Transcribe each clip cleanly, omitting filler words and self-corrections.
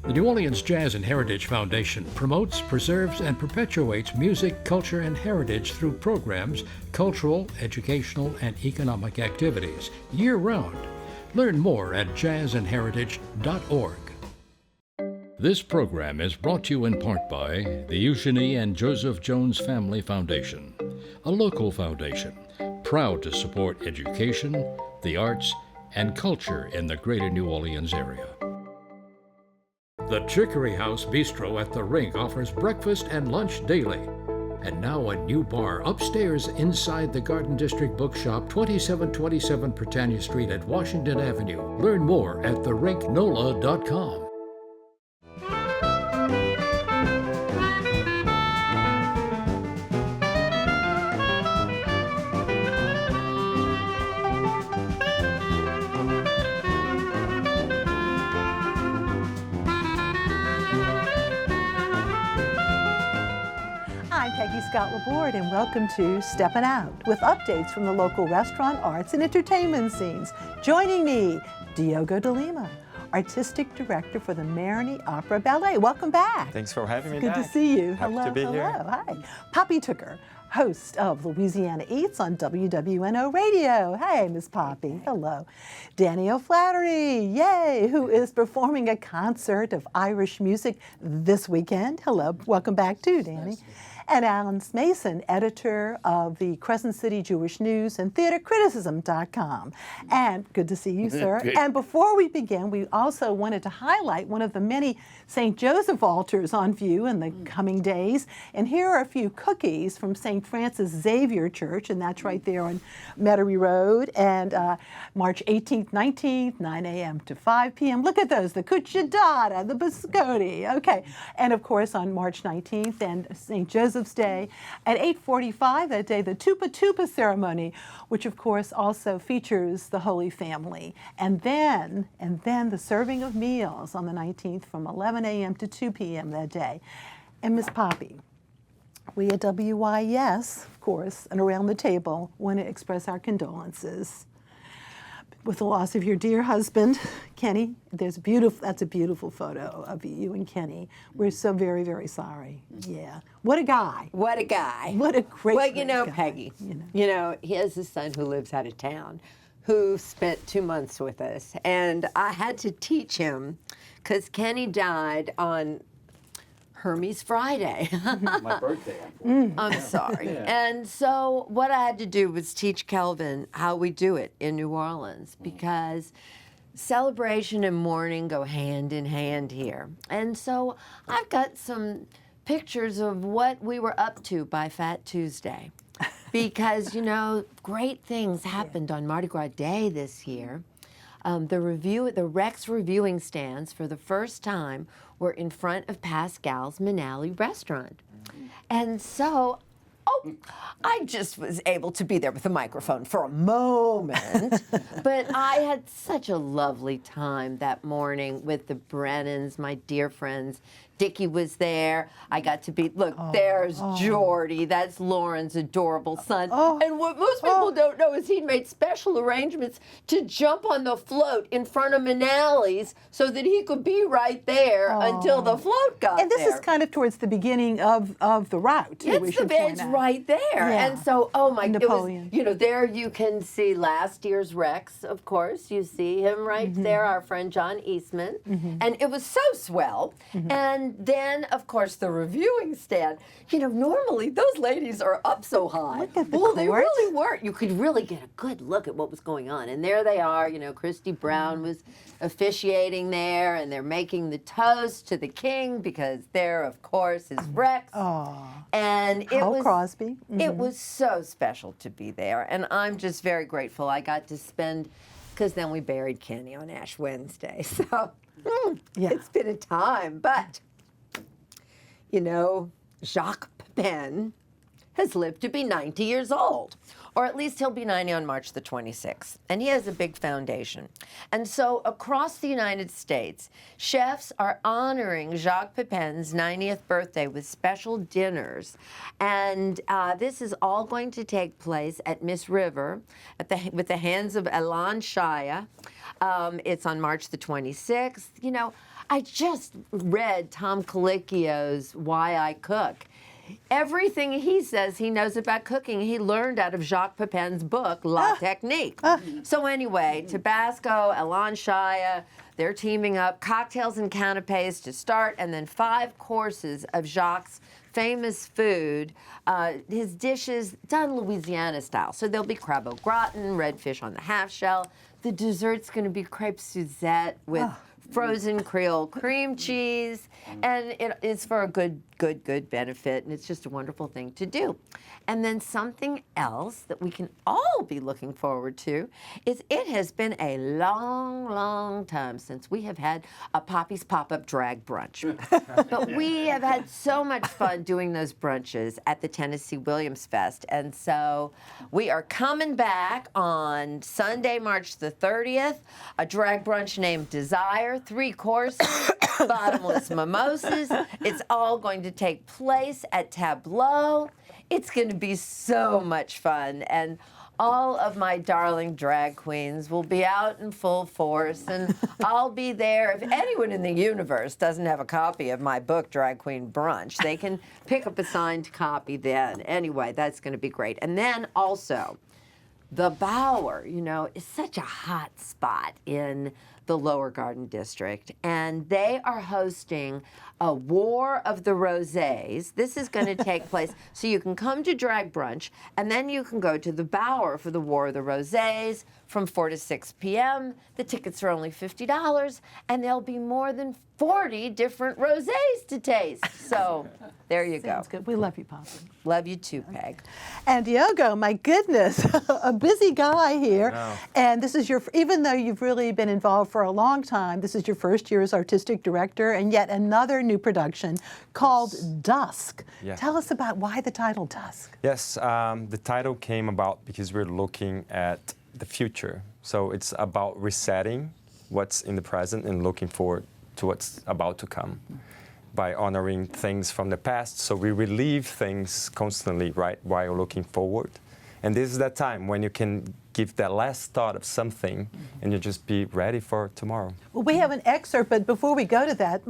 The New Orleans Jazz and Heritage Foundation promotes, preserves, and perpetuates music, culture, and heritage through programs, cultural, educational, and economic activities year-round. Learn more at jazzandheritage.org. This program is brought to you in part by the Eugenie and Joseph Jones Family Foundation, a local foundation proud to support education, the arts, and culture in the greater New Orleans area. The Chicory House Bistro at the Rink offers breakfast and lunch daily. And now a new bar upstairs inside the Garden District Bookshop, 2727 Britannia Street at Washington Avenue. Learn more at therinknola.com. I'm Peggy Laborde, and welcome to Steppin Out, with updates from the local restaurant, arts, and entertainment scenes. Joining me, Diogo de Lima, Artistic Director for the Marigny Opera Ballet. Welcome back. Thanks for having me Good back. to see you. Happy Hello, to be hello. here. Hi. Poppy Tooker, host of Louisiana Eats on WWNO Radio. Hey, Miss Poppy. Hello. Danny O'Flaherty, yay, who is performing a concert of Irish music this weekend. Hello. Welcome back too, Danny. And Alan Smason, editor of the Crescent City Jewish News and theatercriticism.com. And good to see you, sir. And before we begin, we also wanted to highlight one of the many St. Joseph altars on view in the coming days. And here are a few cookies from St. Francis Xavier Church, and that's right there on Metairie Road. And March 18th, 19th, 9 a.m. to 5 p.m. Look at those, the cucciadata, the biscotti. Okay. And of course, on March 19th and St. Joseph's Day at 8:45 that day, the Tupa Tupa ceremony, which of course also features the Holy Family. And then the serving of meals on the 19th from 11 a.m. to 2 p.m. that day. And Miss Poppy, we at WYES, of course, and around the table, want to express our condolences with the loss of your dear husband, Kenny. That's a beautiful photo of you and Kenny. We're so very, very sorry. Yeah. What a guy. What a guy. What a great, well, great know, guy. Peggy, he has a son who lives out of town who spent 2 months with us. And I had to teach him because Kenny died on Hermes Friday. My birthday. I'm sorry. Yeah. And so what I had to do was teach Kelvin how we do it in New Orleans, because celebration and mourning go hand in hand here. And so I've got some pictures of what we were up to by Fat Tuesday, because, great things happened on Mardi Gras Day this year. The Rex reviewing stands for the first time were in front of Pascal's Manali restaurant. And so, I just was able to be there with a microphone for a moment. But I had such a lovely time that morning with the Brennans, my dear friends. Dickie was there. I got to be, there's Jordy. That's Lauren's adorable son. And what most people don't know is he'd made special arrangements to jump on the float in front of Manali's so that he could be right there until the float got there. And this is kind of towards the beginning of the route, too, It's right there. Yeah. And so, Napoleon. It was, there you can see last year's Rex, of course. You see him right there, our friend John Eastman. And it was so swell. And then, of course, the reviewing stand. Normally those ladies are up so high. Look at the well, they court. really weren't. You could really get a good look at what was going on. And there they are. Christy Brown was officiating there, and they're making the toast to the king, because there, of course, is Rex. And it was Crosby. It was so special to be there, and I'm just very grateful I got to spend, because then we buried Kenny on Ash Wednesday. So it's been a time, but Jacques Pepin has lived to be 90 years old. Or at least he'll be 90 on March the 26th. And he has a big foundation. And so across the United States, chefs are honoring Jacques Pepin's 90th birthday with special dinners. And this is all going to take place at Miss River with the hands of Elan Shaya. It's on March the 26th. I just read Tom Colicchio's Why I Cook. Everything he says he knows about cooking, he learned out of Jacques Pepin's book, La Technique. So anyway, Tabasco, Elan Shaya, they're teaming up, cocktails and canapes to start, and then 5 courses of Jacques' famous food, his dishes done Louisiana style. So there'll be crab au gratin, redfish on the half shell. The dessert's going to be crepe Suzette with frozen Creole cream cheese, and it's for a good benefit, and it's just a wonderful thing to do. And then something else that we can all be looking forward to is it has been a long time since we have had a Poppy's Pop-Up Drag Brunch. But we have had so much fun doing those brunches at the Tennessee Williams Fest, and so we are coming back on Sunday, March the 30th, a drag brunch named Desire, 3 courses, bottomless mimosas. It's all going to take place at Tableau. It's going to be so much fun, and all of my darling drag queens will be out in full force, and I'll be there. If anyone in the universe doesn't have a copy of my book, Drag Queen Brunch, they can pick up a signed copy then. Anyway, that's going to be great. And then also, the Bower, is such a hot spot in the Lower Garden District, and they are hosting a War of the Rosés. This is going to take place, so you can come to Drag Brunch, and then you can go to the Bower for the War of the Rosés from 4 to 6 p.m. The tickets are only $50, and there'll be more than 40 different rosés to taste. So there you go. Sounds good. We love you, Poppy. Love you too, Peg. And Diogo, my goodness, a busy guy here. No. And this is even though you've really been involved for a long time, this is your first year as artistic director, and yet another new production called Dusk. Yeah. Tell us about why the title Dusk. Yes, the title came about because we're looking at the future. So it's about resetting what's in the present and looking forward to what's about to come by honoring things from the past. So we relive things constantly, right, while looking forward. And this is that time when you can give that last thought of something and you just be ready for tomorrow. Well, we have an excerpt, but before we go to that,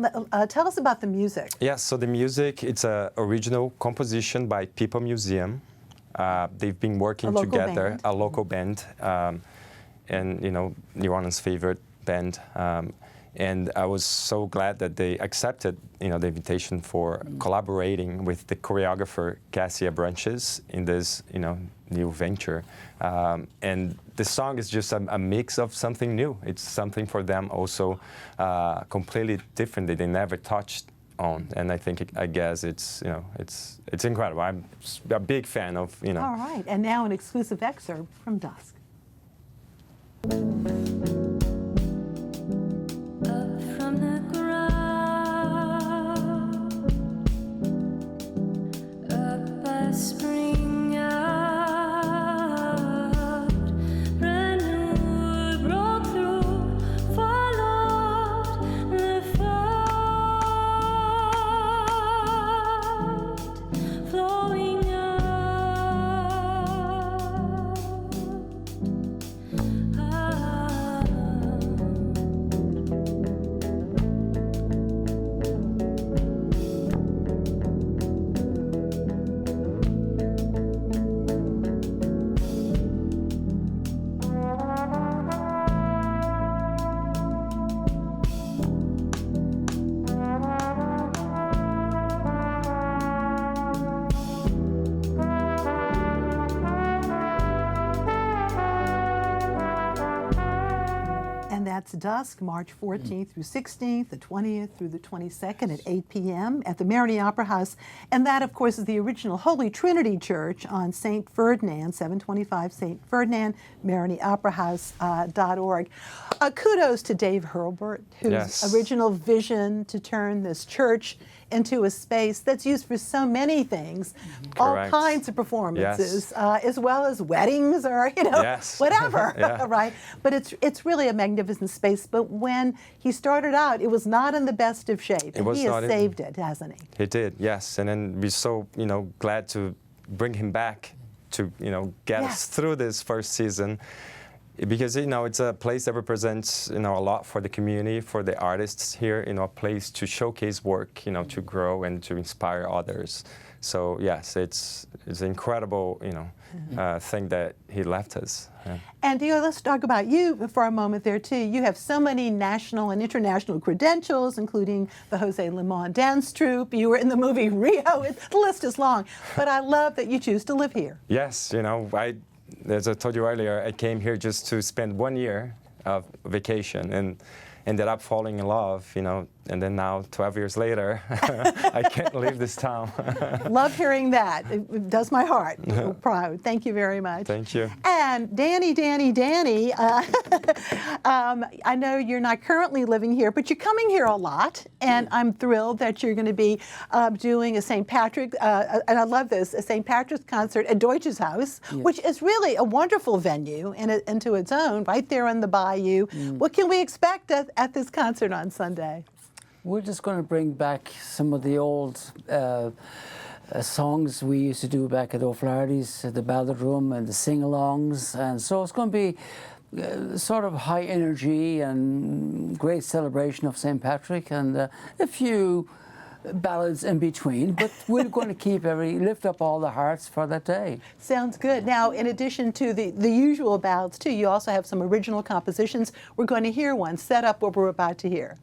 tell us about the music. Yes, so the music, it's an original composition by People Museum. They've been working together, a local band, and New Orleans' favorite band. And I was so glad that they accepted, the invitation for collaborating with the choreographer Cassia Branches in this, new venture. And the song is just a mix of something new. It's something for them also completely different that they never touched on. And I guess it's incredible. I'm a big fan of, All right, and now an exclusive excerpt from Dusk. That's Dusk, March 14th through 16th, the 20th through the 22nd at 8 p.m. at the Marigny Opera House. And that, of course, is the original Holy Trinity Church on St. Ferdinand, 725 St. Ferdinand, MariGnyOperaHouse.org. Kudos to Dave Hurlburt, whose original vision to turn this church into a space that's used for so many things, all kinds of performances, as well as weddings or, whatever, right? But it's really a magnificent space. But when he started out, it was not in the best of shape. And he has saved it, hasn't he? He did, yes. And then we're so, glad to bring him back to, get us through this first season. Because, you know, it's a place that represents, you know, a lot for the community, for the artists here, you know, a place to showcase work, you know, to grow and to inspire others. So, yes, it's an incredible, you know, thing that he left us. Yeah. And Diogo, let's talk about you for a moment there, too. You have so many national and international credentials, including the Jose Limon dance troupe. You were in the movie Rio. The list is long. But I love that you choose to live here. Yes, you know, as I told you earlier, I came here just to spend 1 year of vacation and ended up falling in love, you know, and then now, 12 years later, I can't leave this town. Love hearing that. It does my heart. So proud. Thank you very much. Thank you. And Danny, I know you're not currently living here, but you're coming here a lot, and I'm thrilled that you're going to be doing a St. Patrick, and I love this, a St. Patrick's concert at Deutsches Haus, which is really a wonderful venue into its own, right there on the bayou. What can we expect at this concert on Sunday? We're just going to bring back some of the old songs we used to do back at O'Flaherty's, the Ballad Room and the sing-alongs. And so it's going to be sort of high energy and great celebration of St. Patrick and a few ballads in between, but we're going to lift up all the hearts for that day. Sounds good. Now, in addition to the usual ballads, too, you also have some original compositions. We're going to hear one. Set up what we're about to hear.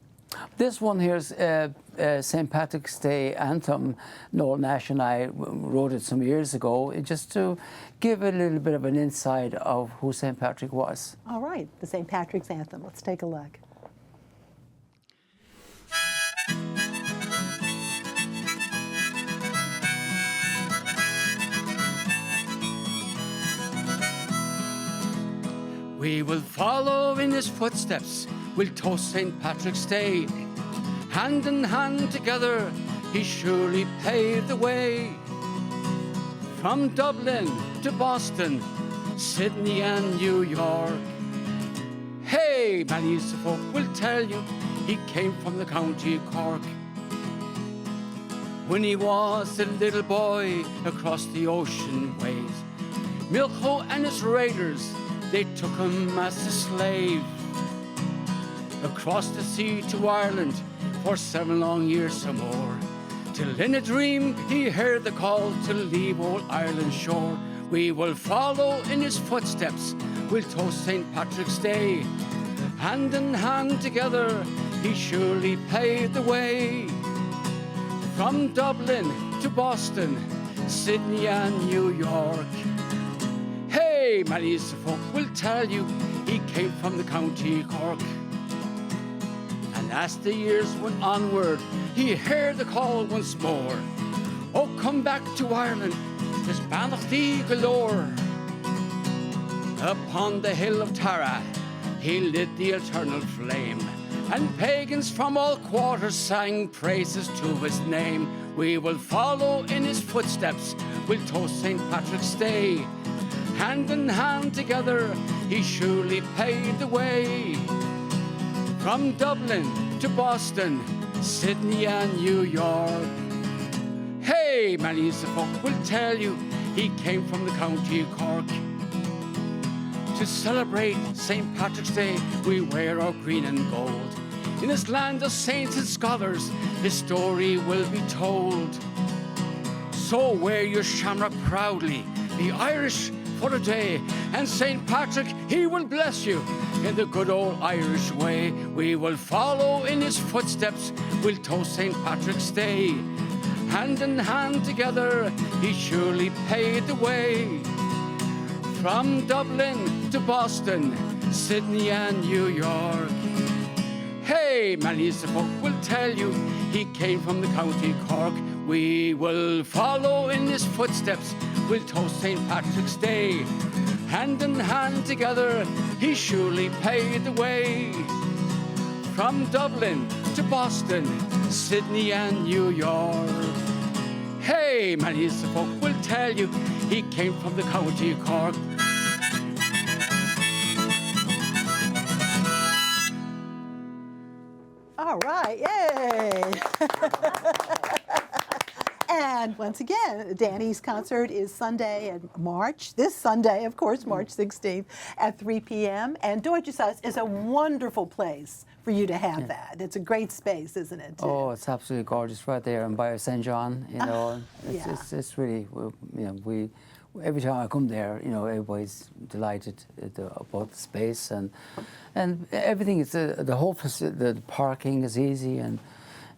This one here's St. Patrick's Day anthem. Noel Nash and I wrote it some years ago, just to give a little bit of an insight of who St. Patrick was. All right, the St. Patrick's anthem. Let's take a look. We will follow in his footsteps, we'll toast St. Patrick's Day. Hand in hand together, he surely paved the way. From Dublin to Boston, Sydney and New York. Hey, many folk will tell you, he came from the county Cork. When he was a little boy across the ocean ways, Milcho and his raiders, they took him as a slave. Across the sea to Ireland for 7 long years or more, till in a dream he heard the call to leave old Ireland's shore. We will follow in his footsteps, we'll toast St. Patrick's Day. Hand in hand together, he surely paved the way. From Dublin to Boston, Sydney and New York. Hey, many folk will tell you, he came from the county Cork. And as the years went onward, he heard the call once more. Oh, come back to Ireland, there's Banachdy galore. Upon the hill of Tara, he lit the eternal flame, and pagans from all quarters sang praises to his name. We will follow in his footsteps, we'll toast St. Patrick's Day. Hand in hand together, he surely paved the way. From Dublin to Boston, Sydney and New York. Hey, many folk will tell you, he came from the county Cork. To celebrate St. Patrick's Day, we wear our green and gold. In this land of saints and scholars, his story will be told. So wear your shamrock proudly, be Irish for a day, and St. Patrick, he will bless you in the good old Irish way. We will follow in his footsteps, we'll toast St. Patrick's Day. Hand in hand together, he surely paved the way. From Dublin to Boston, Sydney and New York. Hey, many folk will tell you, he came from the county Cork. We will follow in his footsteps, we'll toast St. Patrick's Day. Hand in hand together, he surely paved the way. From Dublin to Boston, Sydney and New York. Hey, many folk will tell you, he came from the county Cork. All right, yay! And once again, Danny's concert is Sunday in March, this Sunday, of course, March 16th at 3 p.m. And Deutsches Haus is a wonderful place for you to have that. It's a great space, isn't it? Too? Oh, it's absolutely gorgeous right there in Bio St. John. You know, it's really, we every time I come there, everybody's delighted about the space and everything. It's the whole the parking is easy and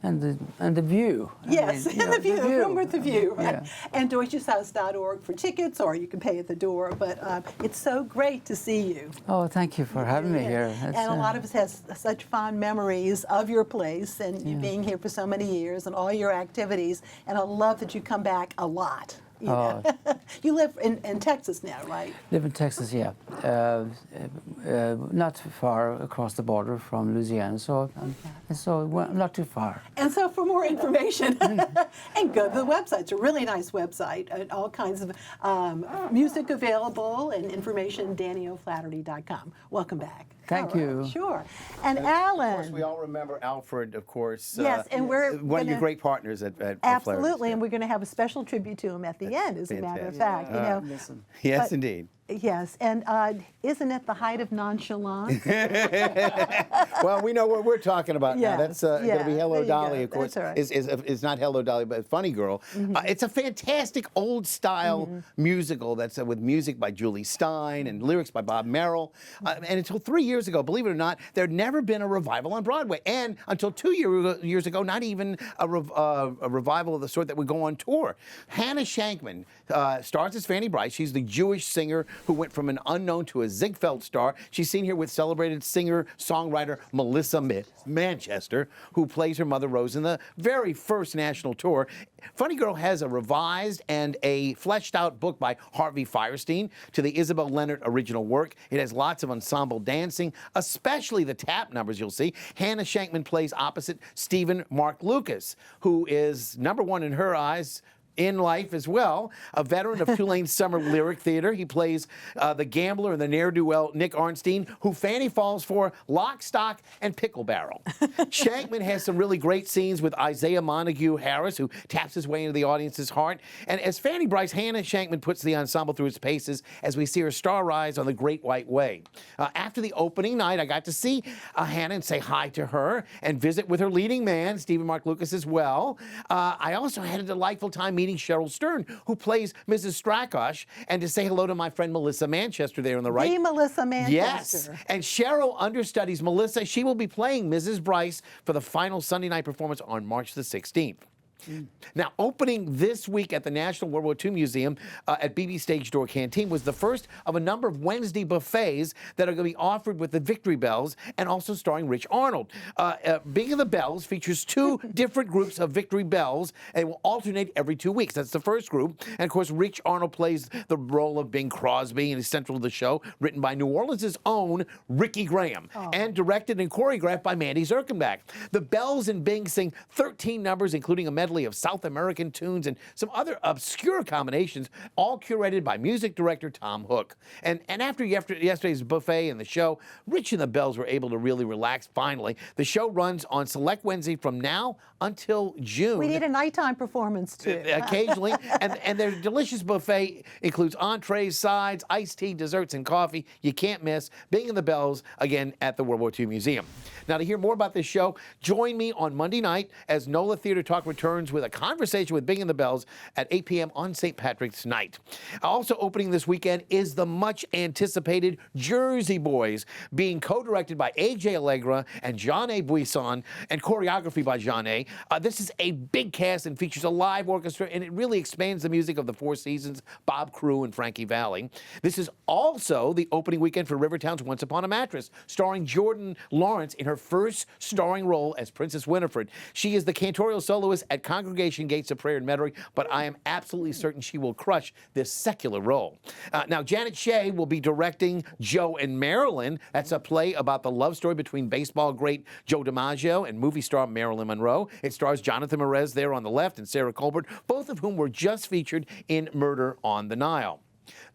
the view. Yes, and the view, the room with the view, right? Yeah. And deutscheshaus.org for tickets, or you can pay at the door. But it's so great to see you. Oh, thank you for having me here. And a lot of us have such fond memories of your place and you being here for so many years and all your activities. And I love that you come back a lot. You know? You live in Texas now, right? Live in Texas, yeah. Not too far across the border from Louisiana, so not too far. And so for more information, and go to the website. It's a really nice website, and all kinds of music available and information, DannyO'Flaherty.com. Welcome back. Thank you. Sure. And Alan. Of course, we all remember Alfred, of course. Yes, and we're one of your great partners at absolutely, Flaherty's. and we're going to have a special tribute to him at the end, as a matter of fact. Yes, indeed. Yes, and isn't it the height of nonchalance? Well, we know what we're talking about now. That's going to be Hello Dolly, of course. That's right. Is not Hello Dolly, but Funny Girl. It's a fantastic old-style musical that's with music by Julie Stein and lyrics by Bob Merrill. And until 3 years ago, believe it or not, there had never been a revival on Broadway. And until 2 years ago, not even a revival of the sort that would go on tour. Hannah Shankman stars as Fanny Brice. She's the Jewish singer who went from an unknown to a Ziegfeld star. She's seen here with celebrated singer-songwriter Melissa Manchester, who plays her mother Rose in the very first national tour. Funny Girl has a revised and a fleshed-out book by Harvey Fierstein to the Isabel Leonard original work. It has lots of ensemble dancing, especially the tap numbers you'll see. Hannah Shankman plays opposite Stephen Mark Lucas, who is #1 in her eyes in life as well, a veteran of Tulane's Summer Lyric Theater. He plays the gambler and the ne'er-do-well Nick Arnstein, who Fanny falls for lock, stock, and pickle barrel. Shankman has some really great scenes with Isaiah Montague Harris, who taps his way into the audience's heart. And as Fanny Brice, Hannah Shankman puts the ensemble through its paces as we see her star rise on the Great White Way. After the opening night, I got to see Hannah and say hi to her and visit with her leading man, Stephen Mark Lucas, as well. I also had a delightful time meeting Cheryl Stern, who plays Mrs. Strakosch, and to say hello to my friend Melissa Manchester there on the right. The Melissa Manchester. Yes, and Cheryl understudies Melissa. She will be playing Mrs. Brice for the final Sunday night performance on March the 16th. Now, opening this week at the National World War II Museum at BB Stage Door Canteen was the first of a number of Wednesday buffets that are going to be offered with the Victory Bells and also starring Rich Arnold. Bing of the Bells features 2 different groups of Victory Bells, and it will alternate every 2 weeks. That's the first group. And, of course, Rich Arnold plays the role of Bing Crosby and is central to the show, written by New Orleans' own Ricky Graham and directed and choreographed by Mandy Zerkenbach. The Bells and Bing sing 13 numbers, including a medley of South American tunes and some other obscure combinations, all curated by music director Tom Hook. And after yesterday's buffet and the show, Rich and the Bells were able to really relax finally. The show runs on Select Wednesday from now until June. We need a nighttime performance, too. Occasionally. and their delicious buffet includes entrees, sides, iced tea, desserts, and coffee. You can't miss Bing and the Bells, again, at the World War II Museum. Now, to hear more about this show, join me on Monday night as NOLA Theater Talk returns with a conversation with Bing and the Bells at 8 p.m. on St. Patrick's night. Also opening this weekend is the much-anticipated Jersey Boys, being co-directed by A.J. Allegra and John A. Buisson, and choreography by John A. This is a big cast and features a live orchestra, and it really expands the music of the Four Seasons, Bob Crewe, and Frankie Valli. This is also the opening weekend for Rivertown's Once Upon a Mattress, starring Jordan Lawrence in her first starring role as Princess Winifred. She is the cantorial soloist at Congregation Gates of Prayer in Metairie, but I am absolutely certain she will crush this secular role. Now, Janet Shea will be directing Joe and Marilyn. That's a play about the love story between baseball great Joe DiMaggio and movie star Marilyn Monroe. It stars Jonathan Mraz there on the left and Sarah Colbert, both of whom were just featured in Murder on the Nile.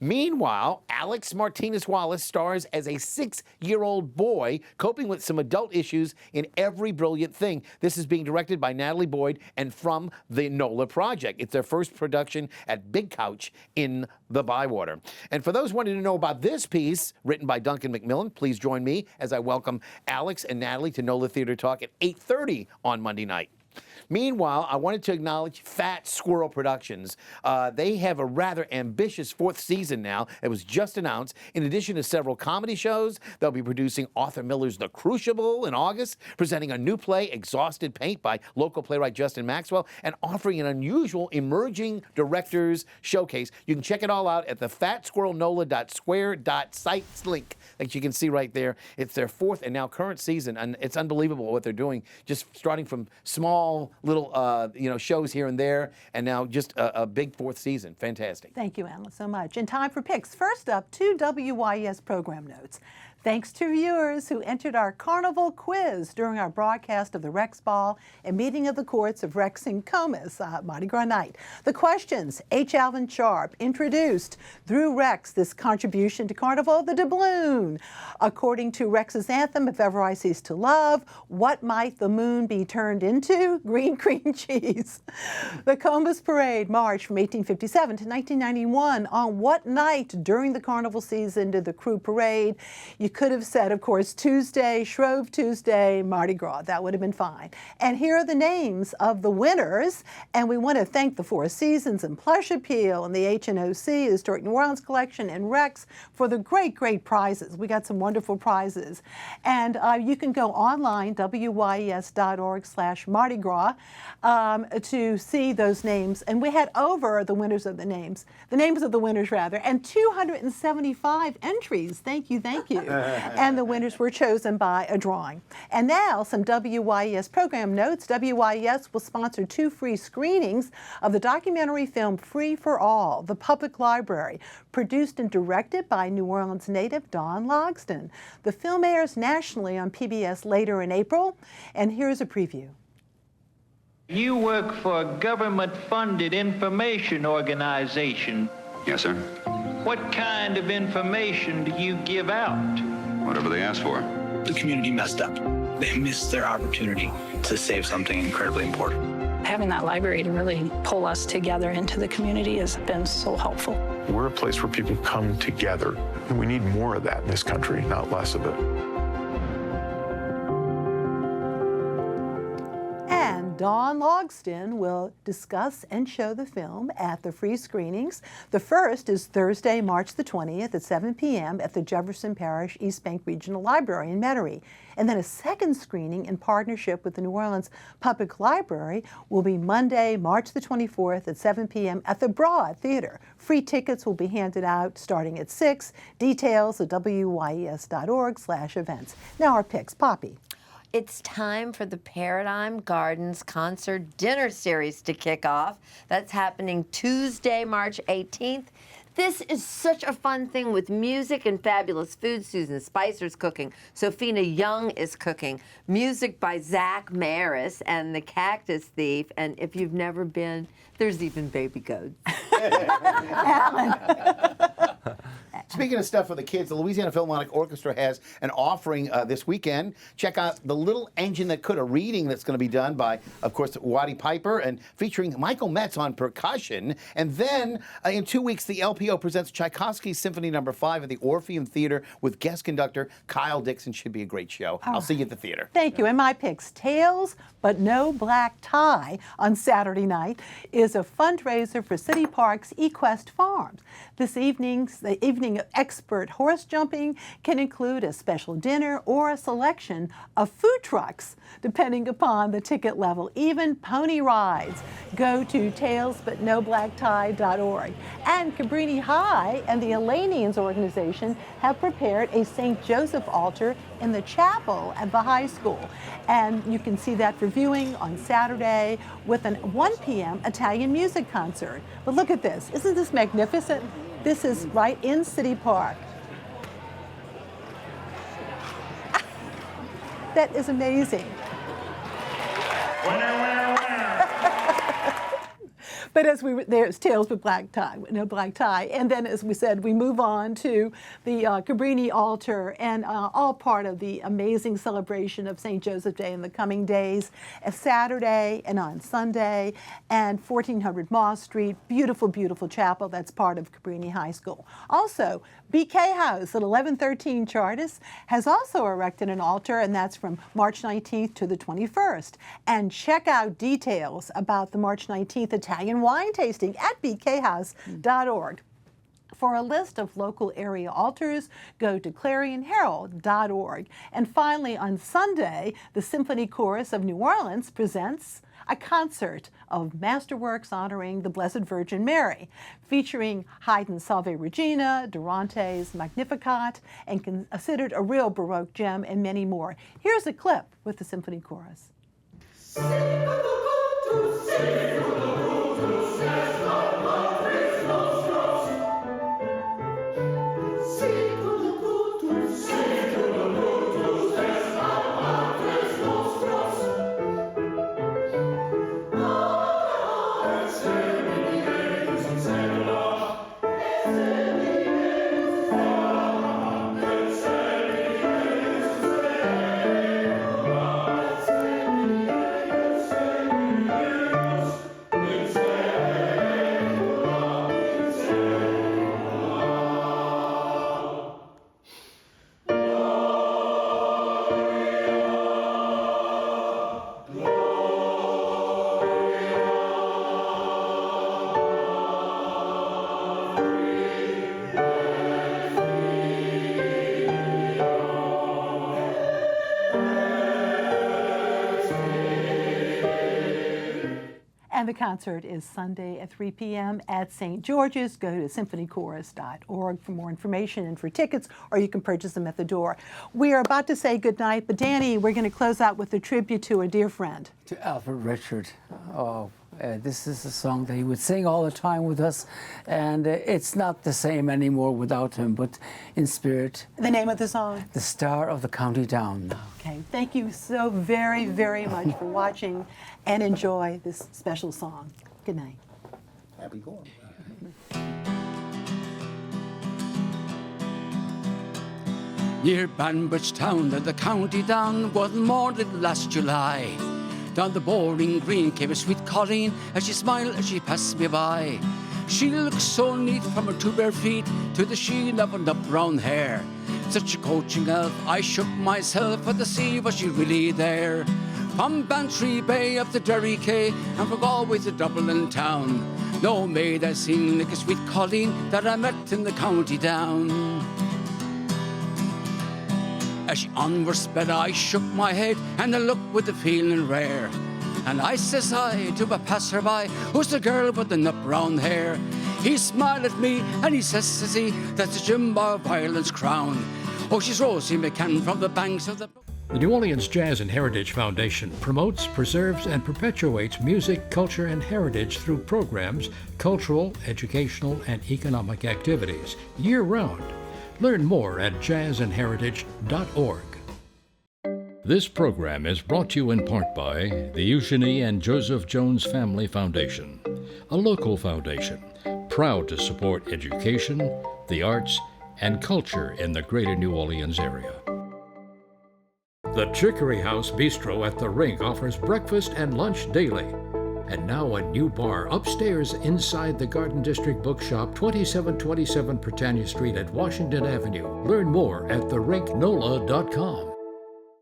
Meanwhile, Alex Martinez-Wallace stars as a 6-year-old boy coping with some adult issues in Every Brilliant Thing. This is being directed by Natalie Boyd and from the NOLA Project. It's their first production at Big Couch in the Bywater. And for those wanting to know about this piece, written by Duncan McMillan, please join me as I welcome Alex and Natalie to NOLA Theater Talk at 8:30 on Monday night. Meanwhile, I wanted to acknowledge Fat Squirrel Productions. They have a rather ambitious 4th season now. It was just announced. In addition to several comedy shows, they'll be producing Arthur Miller's The Crucible in August, presenting a new play, Exhausted Paint, by local playwright Justin Maxwell, and offering an unusual emerging directors showcase. You can check it all out at the fatsquirrelnola.square.sites link that you can see right there. It's their 4th and now current season, and it's unbelievable what they're doing, just starting from small little shows here and there, and now just a big 4th season. Fantastic. Thank you, Alan, so much. And time for picks. First up, 2 WYES program notes. Thanks to viewers who entered our carnival quiz during our broadcast of the Rex Ball and meeting of the courts of Rex and Comus, Mardi Gras night. The questions: H. Alvin Sharp introduced through Rex this contribution to Carnival, the doubloon. According to Rex's anthem, If Ever I Cease to Love, what might the moon be turned into? Green cream cheese. The Comus Parade marched from 1857 to 1991. On what night during the carnival season did the crew parade? You could have said, of course, Tuesday, Shrove Tuesday, Mardi Gras. That would have been fine. And here are the names of the winners. And we want to thank the Four Seasons and Plush Appeal and the HNOC, the Historic New Orleans Collection, and Rex for the great, great prizes. We got some wonderful prizes. And you can go online, wyes.org/Mardi Gras, to see those names. And we had over the names of the winners, and 275 entries. Thank you, thank you. And the winners were chosen by a drawing. And now some WYES program notes. WYES will sponsor 2 free screenings of the documentary film Free for All, The Public Library, produced and directed by New Orleans native Don Logsdon. The film airs nationally on PBS later in April, and here's a preview. You work for a government-funded information organization. Yes, sir. What kind of information do you give out? Whatever they ask for. The community messed up. They missed their opportunity to save something incredibly important. Having that library to really pull us together into the community has been so helpful. We're a place where people come together, and we need more of that in this country, not less of it. Don Logsdon will discuss and show the film at the free screenings. The first is Thursday, March the 20th at 7 p.m. at the Jefferson Parish East Bank Regional Library in Metairie. And then a second screening in partnership with the New Orleans Public Library will be Monday, March the 24th at 7 p.m. at the Broad Theater. Free tickets will be handed out starting at 6. Details at wyes.org/events. Now our picks. Poppy. It's time for the Paradigm Gardens Concert Dinner Series to kick off. That's happening Tuesday, March 18th. This is such a fun thing with music and fabulous food. Susan Spicer's cooking. Sophina Young is cooking. Music by Zach Maris and the Cactus Thief. And if you've never been, there's even baby goats. Alan. Speaking of stuff for the kids, the Louisiana Philharmonic Orchestra has an offering this weekend. Check out The Little Engine That Could, a reading that's going to be done by, of course, Waddy Piper and featuring Michael Metz on percussion. And then in 2 weeks, the LPO presents Tchaikovsky's Symphony No. 5 at the Orpheum Theater with guest conductor Kyle Dixon. Should be a great show. I'll see you at the theater. Thank you. And my picks: Tails But No Black Tie on Saturday night is a fundraiser for City Park's eQuest Farms. This evening's evening of expert horse jumping can include a special dinner or a selection of food trucks, depending upon the ticket level, even pony rides. Go to tailsbutnoblacktie.org. And Cabrini High and the Elanians organization have prepared a St. Joseph altar in the chapel at the high school. And you can see that for viewing on Saturday with a 1 p.m. Italian music concert. But look at this. Isn't this magnificent? This is right in City Park. That is amazing. But But as there's tails with black tie, black tie. And then, as we said, we move on to the Cabrini altar, and all part of the amazing celebration of St. Joseph Day in the coming days, Saturday and on Sunday, and 1400 Moss Street, beautiful, beautiful chapel that's part of Cabrini High School. Also, BK House at 1113 Chartis has also erected an altar, and that's from March 19th to the 21st. And check out details about the March 19th Italian wine tasting at bkhouse.org. For a list of local area altars, go to clarionherald.org. And finally, on Sunday, the Symphony Chorus of New Orleans presents a concert of masterworks honoring the Blessed Virgin Mary, featuring Haydn's Salve Regina, Durante's Magnificat, and considered a real Baroque gem, and many more. Here's a clip with the Symphony Chorus. And the concert is Sunday at 3 p.m. at St. George's. Go to symphonychorus.org for more information and for tickets, or you can purchase them at the door. We are about to say goodnight, but Danny, we're going to close out with a tribute to a dear friend. To Alfred Richard. Oh, this is a song that he would sing all the time with us, and it's not the same anymore without him, but in spirit. The name of the song? The Star of the County Down. Okay, thank you so very, very much for watching, and enjoy this special song. Good night. Happy going. Near Banbridge Town, the county down, wasn't more than last July. Down the boring green came a sweet Colleen, as she smiled as she passed me by. She looked so neat from her two bare feet to the sheen of her brown hair. Such a coaching elf, I shook myself for to see was she really there. From Bantry Bay up to Derry Quay, and from Galway to Dublin town, no maid I seen like a sweet Colleen that I met in the county down. As she onward sped, I shook my head, and I looked with a feeling rare. And I says to a passer-by, who's the girl with the nut brown hair? He smiled at me, and he says he, that's the Jim of Ireland's crown. Oh, she's Rosie McCann from the banks of the... The New Orleans Jazz and Heritage Foundation promotes, preserves, and perpetuates music, culture, and heritage through programs, cultural, educational, and economic activities year-round. Learn more at jazzandheritage.org. This program is brought to you in part by the Eugenie and Joseph Jones Family Foundation, a local foundation proud to support education, the arts, and culture in the greater New Orleans area. The Chicory House Bistro at the Rink offers breakfast and lunch daily. And now a new bar upstairs inside the Garden District Bookshop, 2727 Britannia Street at Washington Avenue. Learn more at therinknola.com.